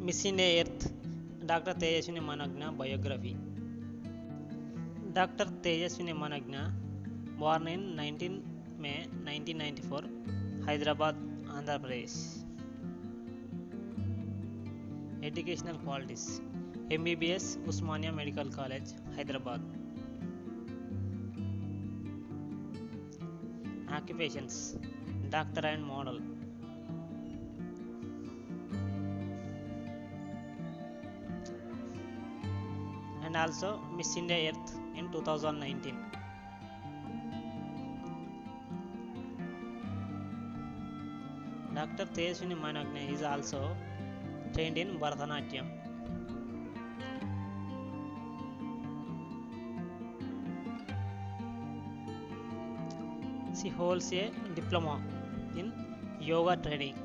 Miss India Earth, Dr. Tejaswini Managna biography. Dr. Tejaswini Managna, born in 19 May 1994, Hyderabad, Andhra Pradesh. Educational qualities: MBBS, Usmania Medical College, Hyderabad. Occupations: doctor and model. And also Miss India Earth in 2019. Dr. Tejaswini Managna is also trained in Bharatanatyam. She holds a diploma in yoga training.